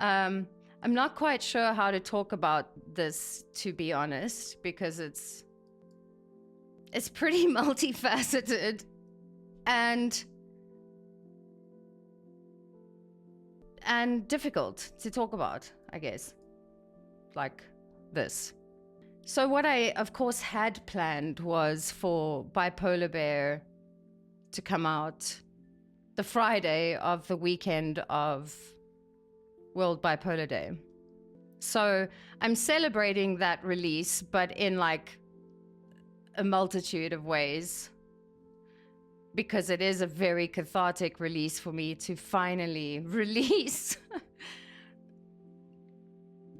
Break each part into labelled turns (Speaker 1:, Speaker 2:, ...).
Speaker 1: I'm not quite sure how to talk about this, to be honest, because it's pretty multifaceted and difficult to talk about, I guess, like this. So what I, of course, had planned was for Bipolar Bear to come out the Friday of the weekend of World Bipolar Day. So I'm celebrating that release, but in like a multitude of ways, because it is a very cathartic release for me to finally release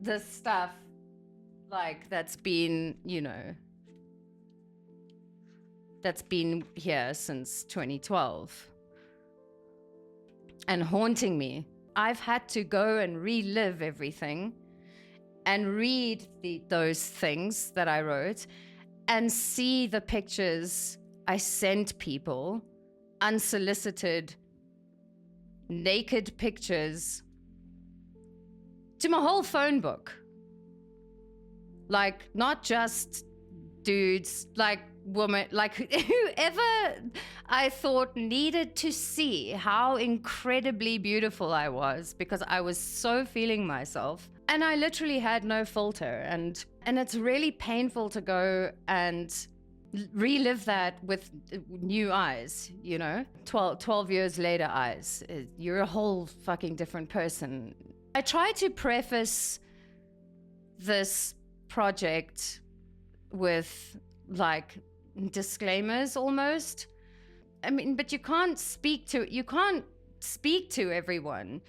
Speaker 1: the stuff like that's been, that's been here since 2012 and haunting me. I've had to go and relive everything and read those things that I wrote and see the pictures I sent people, unsolicited, naked pictures, to my whole phone book. Like, not just dudes, like women, like whoever I thought needed to see how incredibly beautiful I was, because I was so feeling myself. And I literally had no filter. And it's really painful to go and relive that with new eyes, 12 years later eyes. You're a whole fucking different person. I try to preface this project with like disclaimers almost. I mean, but you can't speak to everyone.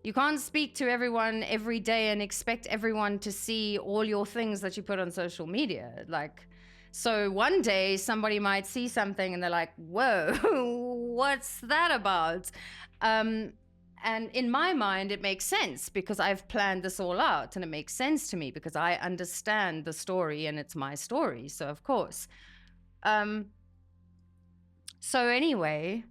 Speaker 1: You can't speak to everyone every day and expect everyone to see all your things that you put on social media. Like, so one day somebody might see something and they're like, whoa, what's that about? And in my mind, it makes sense because I've planned this all out, and it makes sense to me because I understand the story and it's my story. So of course. So anyway.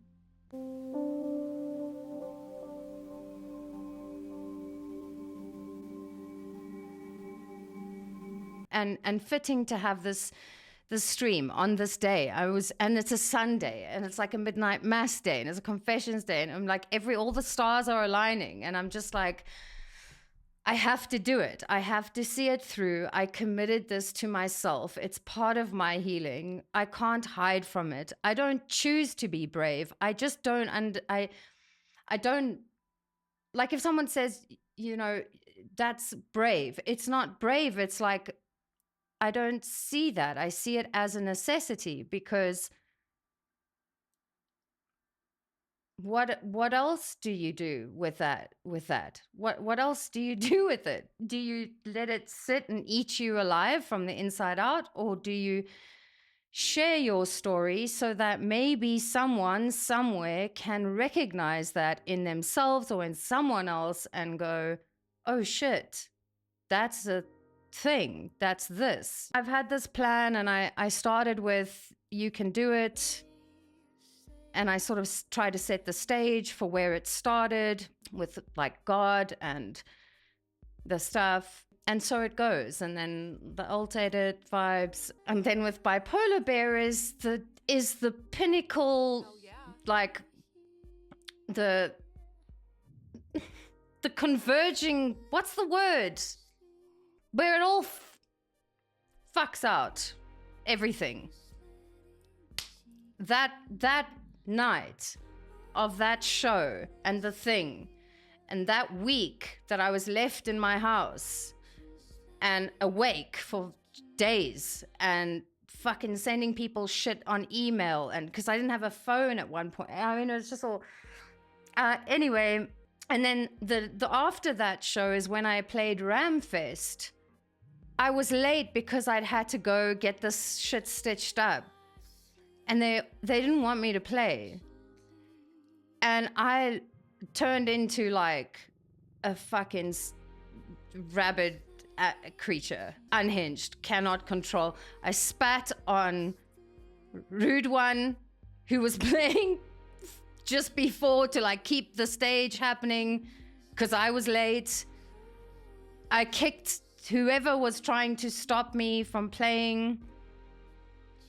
Speaker 1: And fitting to have this stream on this day. And it's a Sunday, and it's like a midnight mass day, and it's a confessions day, and I'm like, all the stars are aligning, and I'm just like, I have to do it. I have to see it through. I committed this to myself. It's part of my healing. I can't hide from it. I don't choose to be brave. I just don't. I don't, like, if someone says, that's brave, it's not brave. It's like, I don't see that. I see it as a necessity, because what else do you do with that? What else do you do with it? Do you let it sit and eat you alive from the inside out, or do you share your story so that maybe someone somewhere can recognize that in themselves or in someone else and go, oh shit, that's a thing, that's this. I've had this plan, and I started with you can do it, and I sort of tried to set the stage for where it started with like God and the stuff, and so it goes. And then the alt-edit vibes, and then with Bipolar Bear is the pinnacle, like the converging, what's the word, where it all fucks out everything. That night of that show and the thing, and that week that I was left in my house and awake for days and fucking sending people shit on email, and because I didn't have a phone at one point. I mean, it was just all anyway. And then the after that show is when I played Ramfest. I was late because I'd had to go get this shit stitched up, and they didn't want me to play, and I turned into like a fucking rabid creature, unhinged, cannot control. I spat on Rude One, who was playing just before, to like keep the stage happening because I was late. I kicked whoever was trying to stop me from playing.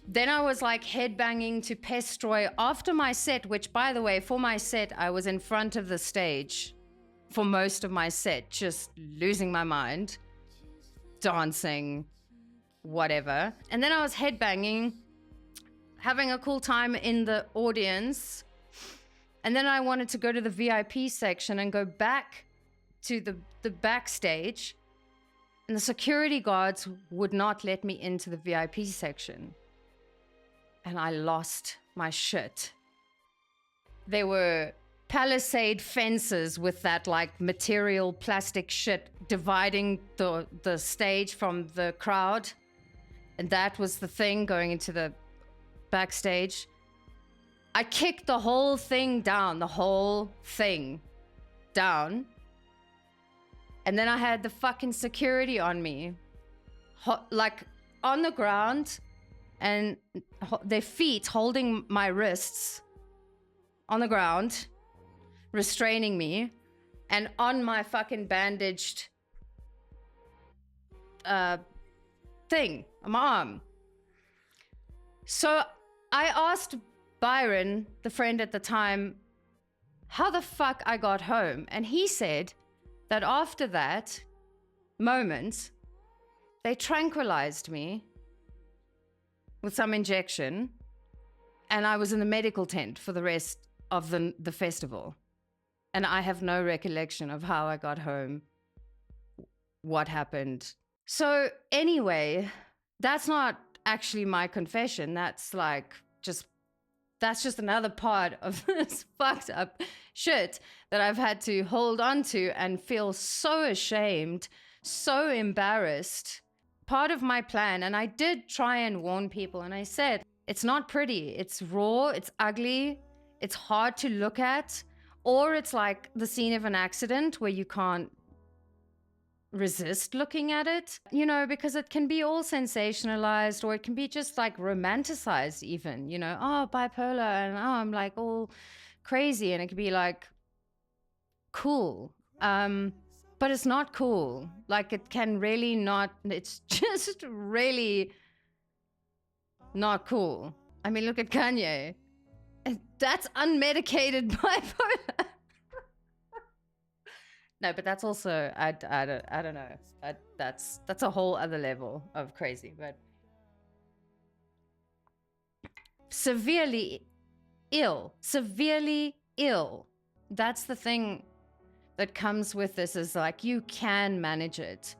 Speaker 1: Then I was like headbanging to Pestroy after my set, which, by the way, for my set, I was in front of the stage for most of my set, just losing my mind, dancing, whatever. And then I was headbanging, having a cool time in the audience. And then I wanted to go to the VIP section and go back to the backstage. And the security guards would not let me into the VIP section. And I lost my shit. There were palisade fences with that like material plastic shit dividing the stage from the crowd. And that was the thing going into the backstage. I kicked the whole thing down. And then I had the fucking security on me, like on the ground, and their feet holding my wrists on the ground, restraining me, and on my fucking bandaged thing, my arm. So I asked Byron, the friend at the time, how the fuck I got home. And he said that after that moment, they tranquilized me with some injection, and I was in the medical tent for the rest of the festival. And I have no recollection of how I got home, what happened. So anyway, that's not actually my confession. That's just another part of this fucked up shit that I've had to hold on to and feel so ashamed, so embarrassed. Part of my plan, and I did try and warn people, and I said, it's not pretty, it's raw, it's ugly, it's hard to look at, or it's like the scene of an accident where you can't resist looking at it, you know, because it can be all sensationalized, or it can be just like romanticized even, you know, oh, bipolar, and oh, I'm like all crazy, and it can be like cool. But it's not cool. Like it can really not, it's just really not cool. I mean, look at Kanye. That's unmedicated bipolar. No, but that's also, I don't know. That's a whole other level of crazy, but severely ill. That's the thing that comes with this, is like, you can manage it.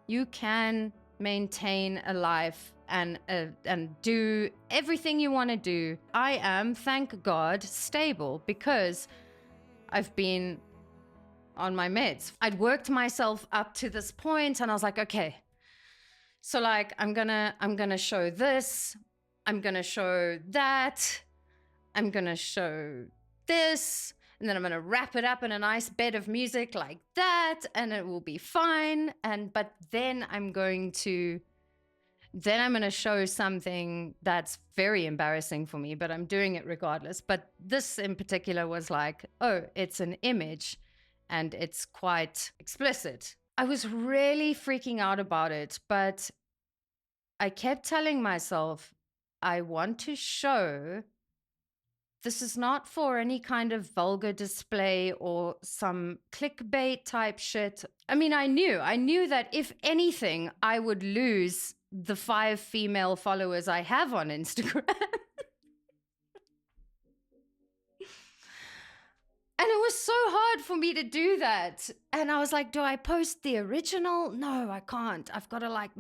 Speaker 1: You can maintain a life and do everything you want to do. I am, thank God, stable because I've been on my meds. I'd worked myself up to this point, and I was like, okay, so like I'm gonna show this, I'm gonna show that, I'm gonna show this, and then I'm gonna wrap it up in a nice bed of music like that, and it will be fine. But then I'm gonna show something that's very embarrassing for me, but I'm doing it regardless. But this in particular was like, oh, it's an image and it's quite explicit. I was really freaking out about it, but I kept telling myself, I want to show this is not for any kind of vulgar display or some clickbait type shit. I mean, I knew that if anything, I would lose the 5 female followers I have on Instagram. And it was so hard for me to do that. And I was like, do I post the original? No, I can't. I've got to like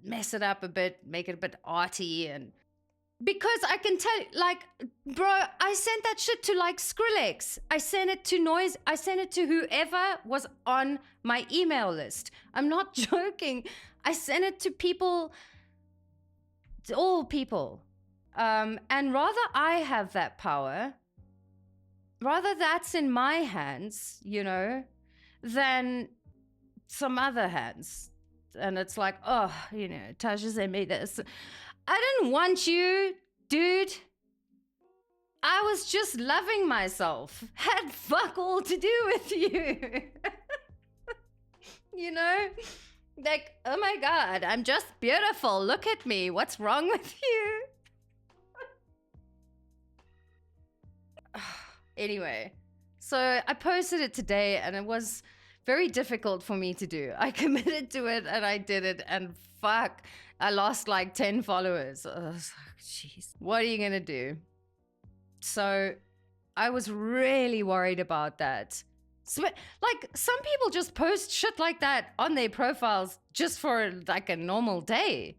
Speaker 1: mess it up a bit, make it a bit arty. And because I can tell, like, bro, I sent that shit to like Skrillex. I sent it to Noise. I sent it to whoever was on my email list. I'm not joking. I sent it to people, to all people. And rather I have that power, rather that's in my hands, you know, than some other hands. And it's like, oh, you know, Tasha sent me this. I didn't want you, dude. I was just loving myself. Had fuck all to do with you. you know? Like, oh my God, I'm just beautiful. Look at me. What's wrong with you? Anyway, so I posted it today and it was very difficult for me to do. I committed to it and I did it, and fuck, I lost like 10 followers. Jeez, what are you gonna do? So I was really worried about that. So, like, some people just post shit like that on their profiles just for like a normal day.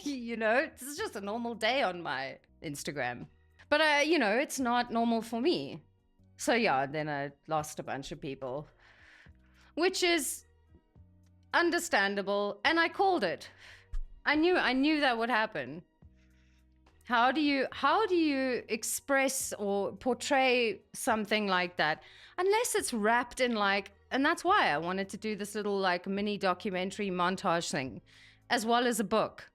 Speaker 1: You know, it's just a normal day on my Instagram. But, you know, it's not normal for me. So yeah, then I lost a bunch of people, which is understandable. And I called it. I knew that would happen. How do you express or portray something like that unless it's wrapped in like, and that's why I wanted to do this little like mini documentary montage thing, as well as a book,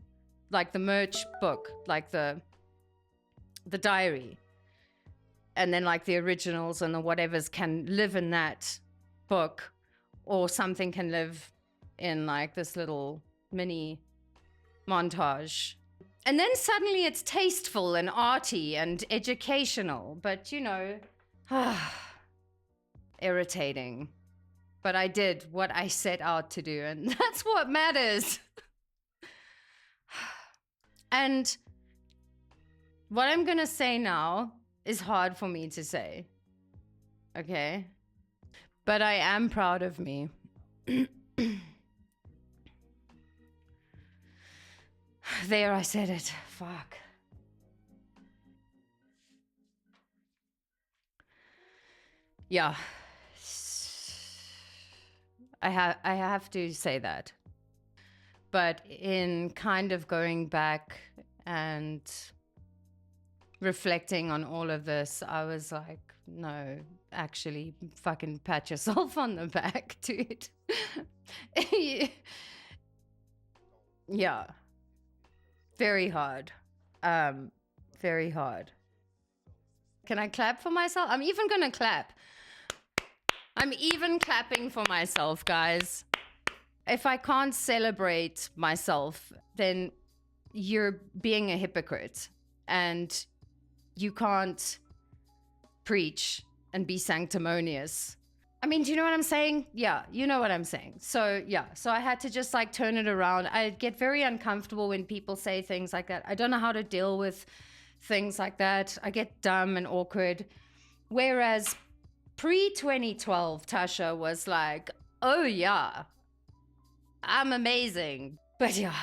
Speaker 1: like the merch book, like the diary, and then like the originals and the whatevers can live in that book, or something can live in like this little mini montage. And then suddenly it's tasteful and arty and educational, but you know, irritating. But I did what I set out to do, and that's what matters. And what I'm gonna say now is hard for me to say, okay? But I am proud of me. There, I said it. Fuck. Yeah. I have to say that. But in kind of going back and reflecting on all of this, I was like, no, actually, fucking pat yourself on the back, dude. Yeah. Very hard. Very hard. Can I clap for myself? I'm even gonna clap. I'm even clapping for myself, guys. If I can't celebrate myself, then you're being a hypocrite. And you can't preach and be sanctimonious. I mean, do you know what I'm saying? Yeah, you know what I'm saying. So yeah, so I had to just like turn it around. I get very uncomfortable when people say things like that. I don't know how to deal with things like that. I get dumb and awkward. Whereas pre-2012, Tasha was like, oh yeah, I'm amazing. But yeah,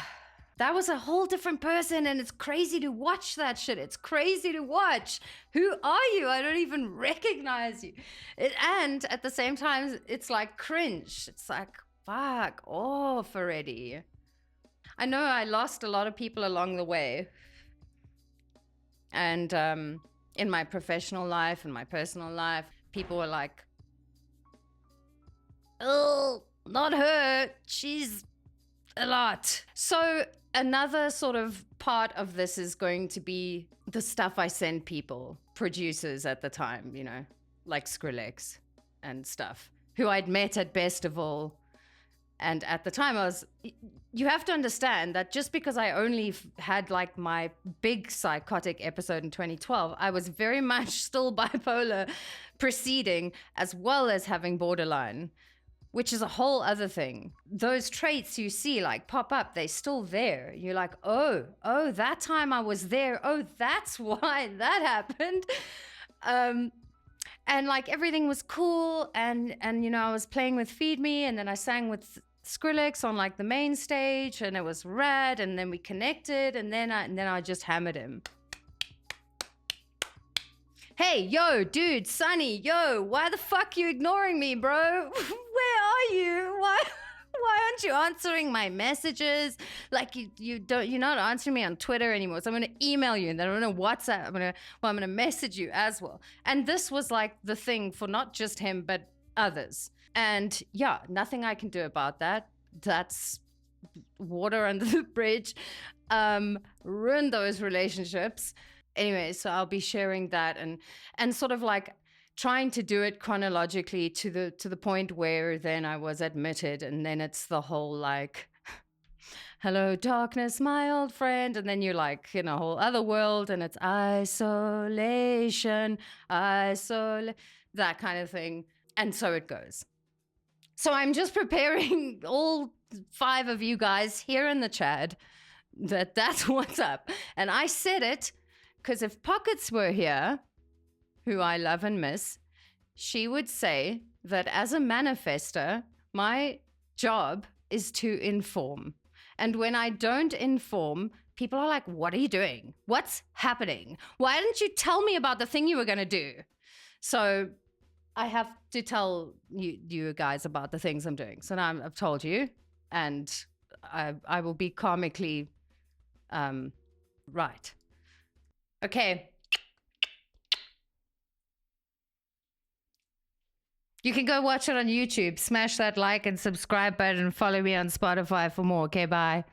Speaker 1: that was a whole different person, and it's crazy to watch that shit. It's crazy to watch. Who are you? I don't even recognize you. And at the same time, it's like cringe. It's like, fuck off already. I know I lost a lot of people along the way. And in my professional life and my personal life, people were like, oh, not her. She's a lot. So another sort of part of this is going to be the stuff I send people, producers at the time, you know, like Skrillex and stuff, who I'd met at Bestival. And at the time you have to understand that just because I only had like my big psychotic episode in 2012, I was very much still bipolar proceeding, as well as having borderline, which is a whole other thing. Those traits you see like pop up, they're still there. You're like, oh, that time I was there. Oh, that's why that happened. And like everything was cool. And you know, I was playing with Feed Me, and then I sang with Skrillex on like the main stage, and it was rad. And then we connected, and then I just hammered him. Hey, yo, dude, Sonny, yo, why the fuck you ignoring me, bro? Where are you? Why aren't you answering my messages? Like you're not answering me on Twitter anymore. So I'm gonna email you, and then I'm gonna WhatsApp. I'm gonna message you as well. And this was like the thing for not just him, but others. And yeah, nothing I can do about that. That's water under the bridge. Ruined those relationships. Anyway, so I'll be sharing that and sort of like trying to do it chronologically to the point where then I was admitted, and then it's the whole like, hello darkness my old friend, and then you're like in a whole other world, and it's isolation, that kind of thing. And so it goes. So I'm just preparing all 5 of you guys here in the chat that's what's up. And I said it because if Pockets were here, who I love and miss, she would say that as a manifester, my job is to inform. And when I don't inform, people are like, what are you doing? What's happening? Why didn't you tell me about the thing you were going to do? So I have to tell you guys about the things I'm doing. So now I've told you, and I will be karmically right. Okay. You can go watch it on YouTube. Smash that like and subscribe button and follow me on Spotify for more. Okay, bye.